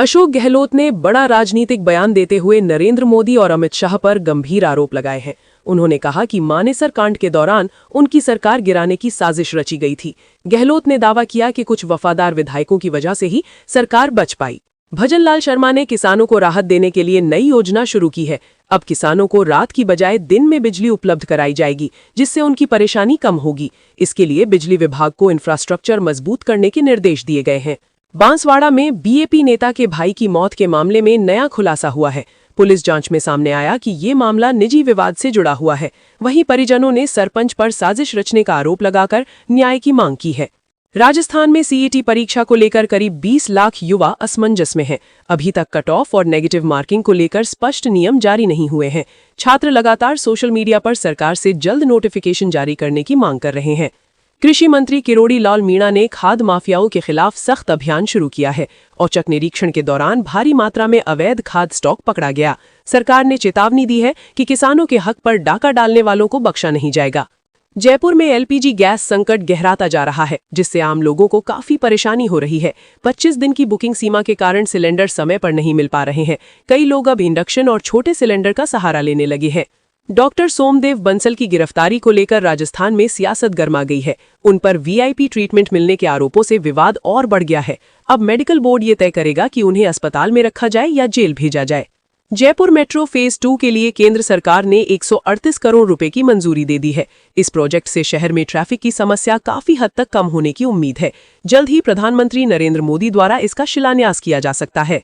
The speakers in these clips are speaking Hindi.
अशोक गहलोत ने बड़ा राजनीतिक बयान देते हुए नरेंद्र मोदी और अमित शाह पर गंभीर आरोप लगाए हैं। उन्होंने कहा कि मानेसर कांड के दौरान उनकी सरकार गिराने की साजिश रची गई थी। गहलोत ने दावा किया कि कुछ वफादार विधायकों की वजह से ही सरकार बच पाई। भजनलाल शर्मा ने किसानों को राहत देने के लिए नई योजना शुरू की है। अब किसानों को रात की बजाय दिन में बिजली उपलब्ध कराई जाएगी, जिससे उनकी परेशानी कम होगी। इसके लिए बिजली विभाग को इंफ्रास्ट्रक्चर मजबूत करने के निर्देश दिए गए हैं। बांसवाड़ा में बीएपी नेता के भाई की मौत के मामले में नया खुलासा हुआ है। पुलिस जांच में सामने आया कि ये मामला निजी विवाद से जुड़ा हुआ है। वहीं परिजनों ने सरपंच पर साजिश रचने का आरोप लगाकर न्याय की मांग की है। राजस्थान में सीईटी परीक्षा को लेकर करीब 20 लाख युवा असमंजस में हैं। अभी तक कट ऑफ और नेगेटिव मार्किंग को लेकर स्पष्ट नियम जारी नहीं हुए हैं। छात्र लगातार सोशल मीडिया पर सरकार से जल्द नोटिफिकेशन जारी करने की मांग कर रहे हैं। कृषि मंत्री किरोड़ी लाल मीणा ने खाद माफियाओं के खिलाफ सख्त अभियान शुरू किया है। औचक निरीक्षण के दौरान भारी मात्रा में अवैध खाद स्टॉक पकड़ा गया। सरकार ने चेतावनी दी है कि किसानों के हक पर डाका डालने वालों को बख्शा नहीं जाएगा। जयपुर में एलपीजी गैस संकट गहराता जा रहा है, जिससे आम लोगों को काफी परेशानी हो रही है। 25 दिन की बुकिंग सीमा के कारण सिलेंडर समय पर नहीं मिल पा रहे हैं। कई लोग अब इंडक्शन और छोटे सिलेंडर का सहारा लेने लगे हैं। डॉक्टर सोमदेव बंसल की गिरफ्तारी को लेकर राजस्थान में सियासत गर्मा गई है। उन पर वीआईपी ट्रीटमेंट मिलने के आरोपों से विवाद और बढ़ गया है। अब मेडिकल बोर्ड ये तय करेगा कि उन्हें अस्पताल में रखा जाए या जेल भेजा जाए। जयपुर मेट्रो फेज 2 के लिए केंद्र सरकार ने 138 करोड़ रुपए की मंजूरी दे दी है। इस प्रोजेक्ट से शहर में ट्रैफिक की समस्या काफी हद तक कम होने की उम्मीद है। जल्द ही प्रधानमंत्री नरेंद्र मोदी द्वारा इसका शिलान्यास किया जा सकता है।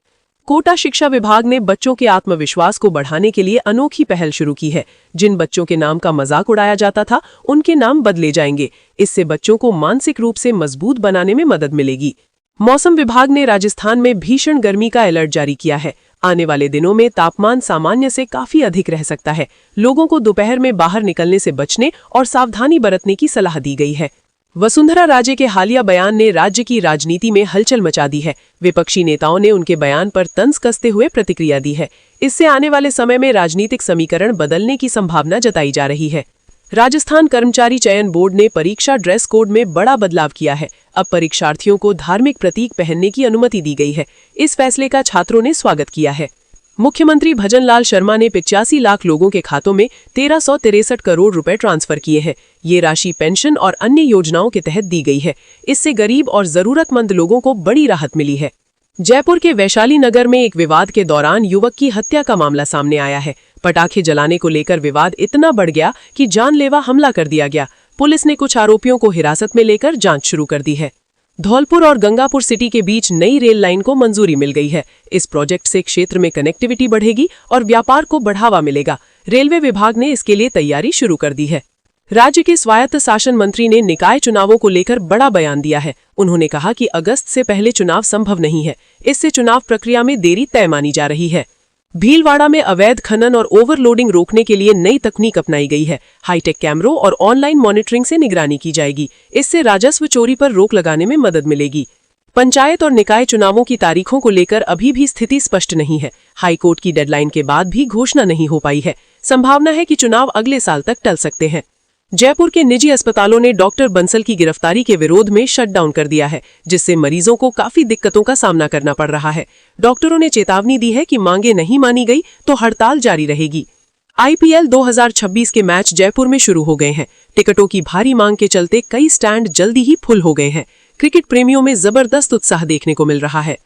कोटा शिक्षा विभाग ने बच्चों के आत्मविश्वास को बढ़ाने के लिए अनोखी पहल शुरू की है। जिन बच्चों के नाम का मजाक उड़ाया जाता था, उनके नाम बदले जाएंगे। इससे बच्चों को मानसिक रूप से मजबूत बनाने में मदद मिलेगी। मौसम विभाग ने राजस्थान में भीषण गर्मी का अलर्ट जारी किया है। आने वाले दिनों में तापमान सामान्य से काफी अधिक रह सकता है। लोगों को दोपहर में बाहर निकलने से बचने और सावधानी बरतने की सलाह दी गई है। वसुंधरा राजे के हालिया बयान ने राज्य की राजनीति में हलचल मचा दी है। विपक्षी नेताओं ने उनके बयान पर तंज कसते हुए प्रतिक्रिया दी है। इससे आने वाले समय में राजनीतिक समीकरण बदलने की संभावना जताई जा रही है। राजस्थान कर्मचारी चयन बोर्ड ने परीक्षा ड्रेस कोड में बड़ा बदलाव किया है। अब परीक्षार्थियों को धार्मिक प्रतीक पहनने की अनुमति दी गई है। इस फैसले का छात्रों ने स्वागत किया है। मुख्यमंत्री भजनलाल शर्मा ने 85 लाख लोगों के खातों में 1363 करोड़ रुपए ट्रांसफर किए हैं। ये राशि पेंशन और अन्य योजनाओं के तहत दी गई है। इससे गरीब और जरूरतमंद लोगों को बड़ी राहत मिली है। जयपुर के वैशाली नगर में एक विवाद के दौरान युवक की हत्या का मामला सामने आया है। पटाखे जलाने को लेकर विवाद इतना बढ़ गया कि जानलेवा हमला कर दिया गया। पुलिस ने कुछ आरोपियों को हिरासत में लेकर जांच शुरू कर दी है। धौलपुर और गंगापुर सिटी के बीच नई रेल लाइन को मंजूरी मिल गई है। इस प्रोजेक्ट से क्षेत्र में कनेक्टिविटी बढ़ेगी और व्यापार को बढ़ावा मिलेगा। रेलवे विभाग ने इसके लिए तैयारी शुरू कर दी है। राज्य के स्वायत्त शासन मंत्री ने निकाय चुनावों को लेकर बड़ा बयान दिया है। उन्होंने कहा कि अगस्त से पहले चुनाव संभव नहीं है। इससे चुनाव प्रक्रिया में देरी तय मानी जा रही है। भीलवाड़ा में अवैध खनन और ओवरलोडिंग रोकने के लिए नई तकनीक अपनाई गई है। हाईटेक कैमरों और ऑनलाइन मॉनिटरिंग से निगरानी की जाएगी। इससे राजस्व चोरी पर रोक लगाने में मदद मिलेगी। पंचायत और निकाय चुनावों की तारीखों को लेकर अभी भी स्थिति स्पष्ट नहीं है। हाईकोर्ट की डेडलाइन के बाद भी घोषणा नहीं हो पाई है। संभावना है कि चुनाव अगले साल तक टल सकते हैं। जयपुर के निजी अस्पतालों ने डॉक्टर बंसल की गिरफ्तारी के विरोध में शटडाउन कर दिया है, जिससे मरीजों को काफी दिक्कतों का सामना करना पड़ रहा है। डॉक्टरों ने चेतावनी दी है कि मांगे नहीं मानी गई तो हड़ताल जारी रहेगी। आईपीएल 2026 के मैच जयपुर में शुरू हो गए हैं। टिकटों की भारी मांग के चलते कई स्टैंड जल्दी ही फुल हो गए हैं। क्रिकेट प्रेमियों में जबरदस्त उत्साह देखने को मिल रहा है।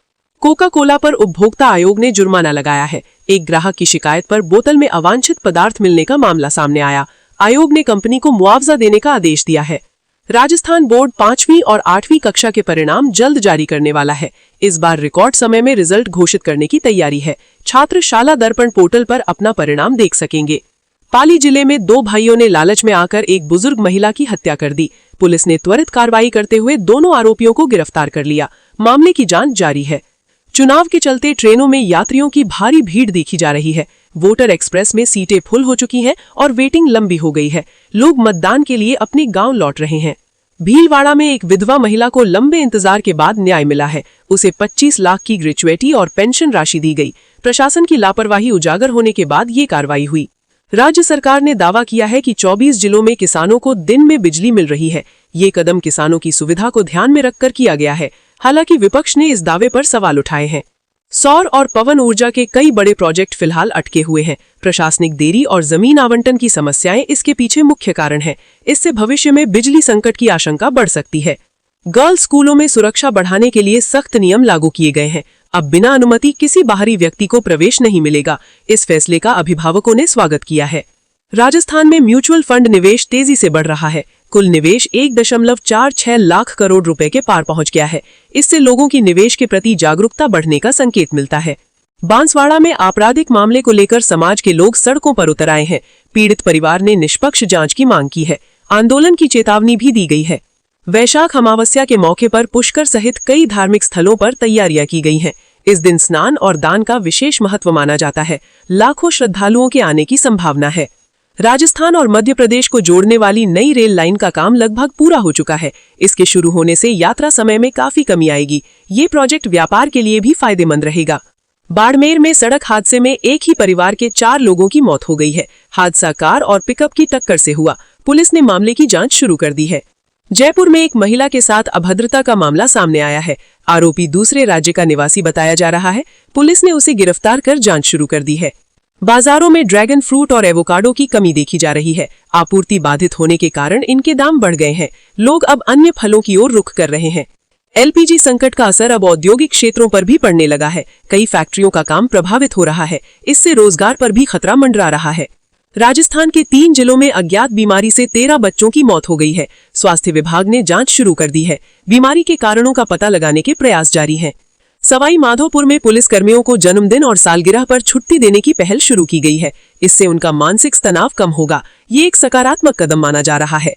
कोका कोला पर उपभोक्ता आयोग ने जुर्माना लगाया है। एक ग्राहक की शिकायत पर बोतल में अवांछित पदार्थ मिलने का मामला सामने आया। आयोग ने कंपनी को मुआवजा देने का आदेश दिया है। राजस्थान बोर्ड 5वीं और 8वीं कक्षा के परिणाम जल्द जारी करने वाला है। इस बार रिकॉर्ड समय में रिजल्ट घोषित करने की तैयारी है। छात्र शाला दर्पण पोर्टल पर अपना परिणाम देख सकेंगे। पाली जिले में 2 भाइयों ने लालच में आकर एक बुजुर्ग महिला की हत्या कर दी। पुलिस ने त्वरित कार्रवाई करते हुए दोनों आरोपियों को गिरफ्तार कर लिया। मामले की जांच जारी है। चुनाव के चलते ट्रेनों में यात्रियों की भारी भीड़ देखी जा रही है। वोटर एक्सप्रेस में सीटें फुल हो चुकी हैं और वेटिंग लंबी हो गई है। लोग मतदान के लिए अपने गांव लौट रहे हैं। भीलवाड़ा में एक विधवा महिला को लंबे इंतजार के बाद न्याय मिला है। उसे 25 लाख की ग्रेच्युइटी और पेंशन राशि दी गई। प्रशासन की लापरवाही उजागर होने के बाद ये कार्रवाई हुई। राज्य सरकार ने दावा किया है कि 24 जिलों में किसानों को दिन में बिजली मिल रही है। ये कदम किसानों की सुविधा को ध्यान में रखकर किया गया है। हालांकि विपक्ष ने इस दावे पर सवाल उठाए हैं। सौर और पवन ऊर्जा के कई बड़े प्रोजेक्ट फिलहाल अटके हुए हैं। प्रशासनिक देरी और जमीन आवंटन की समस्याएं इसके पीछे मुख्य कारण हैं। इससे भविष्य में बिजली संकट की आशंका बढ़ सकती है। गर्ल्स स्कूलों में सुरक्षा बढ़ाने के लिए सख्त नियम लागू किए गए हैं। अब बिना अनुमति किसी बाहरी व्यक्ति को प्रवेश नहीं मिलेगा। इस फैसले का अभिभावकों ने स्वागत किया है। राजस्थान में म्यूचुअल फंड निवेश तेजी से बढ़ रहा है। कुल निवेश 1.46 लाख करोड़ रुपए के पार पहुंच गया है। इससे लोगों की निवेश के प्रति जागरूकता बढ़ने का संकेत मिलता है। बांसवाड़ा में आपराधिक मामले को लेकर समाज के लोग सड़कों पर उतर आए हैं। पीड़ित परिवार ने निष्पक्ष जांच की मांग की है। आंदोलन की चेतावनी भी दी गई है। वैशाख अमावस्या के मौके पर पुष्कर सहित कई धार्मिक स्थलों पर तैयारियां की गई हैं। इस दिन स्नान और दान का विशेष महत्व माना जाता है। लाखों श्रद्धालुओं के आने की संभावना है। राजस्थान और मध्य प्रदेश को जोड़ने वाली नई रेल लाइन का काम लगभग पूरा हो चुका है। इसके शुरू होने से यात्रा समय में काफी कमी आएगी। ये प्रोजेक्ट व्यापार के लिए भी फायदेमंद रहेगा। बाड़मेर में सड़क हादसे में एक ही परिवार के 4 लोगों की मौत हो गई है। हादसा कार और पिकअप की टक्कर से हुआ। पुलिस ने मामले की जांच शुरू कर दी है। जयपुर में एक महिला के साथ अभद्रता का मामला सामने आया है। आरोपी दूसरे राज्य का निवासी बताया जा रहा है। पुलिस ने उसे गिरफ्तार कर जांच शुरू कर दी है। बाजारों में ड्रैगन फ्रूट और एवोकाडो की कमी देखी जा रही है। आपूर्ति बाधित होने के कारण इनके दाम बढ़ गए हैं। लोग अब अन्य फलों की ओर रुख कर रहे हैं। एलपीजी संकट का असर अब औद्योगिक क्षेत्रों पर भी पड़ने लगा है। कई फैक्ट्रियों का काम प्रभावित हो रहा है। इससे रोजगार पर भी खतरा मंडरा रहा है। राजस्थान के 3 जिलों में अज्ञात बीमारी से 13 बच्चों की मौत हो गई है। स्वास्थ्य विभाग ने जांच शुरू कर दी है। बीमारी के कारणों का पता लगाने के प्रयास जारी हैं। सवाई माधोपुर में पुलिस कर्मियों को जन्मदिन और सालगिरह पर छुट्टी देने की पहल शुरू की गई है। इससे उनका मानसिक तनाव कम होगा। ये एक सकारात्मक कदम माना जा रहा है।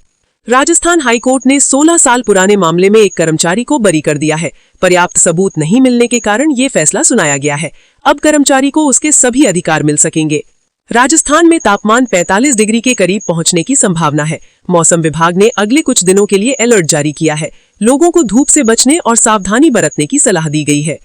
राजस्थान हाईकोर्ट ने 16 साल पुराने मामले में एक कर्मचारी को बरी कर दिया है। पर्याप्त सबूत नहीं मिलने के कारण ये फैसला सुनाया गया है। अब कर्मचारी को उसके सभी अधिकार मिल सकेंगे। राजस्थान में तापमान 45 डिग्री के करीब पहुंचने की संभावना है। मौसम विभाग ने अगले कुछ दिनों के लिए अलर्ट जारी किया है। लोगों को धूप से बचने और सावधानी बरतने की सलाह दी गई है।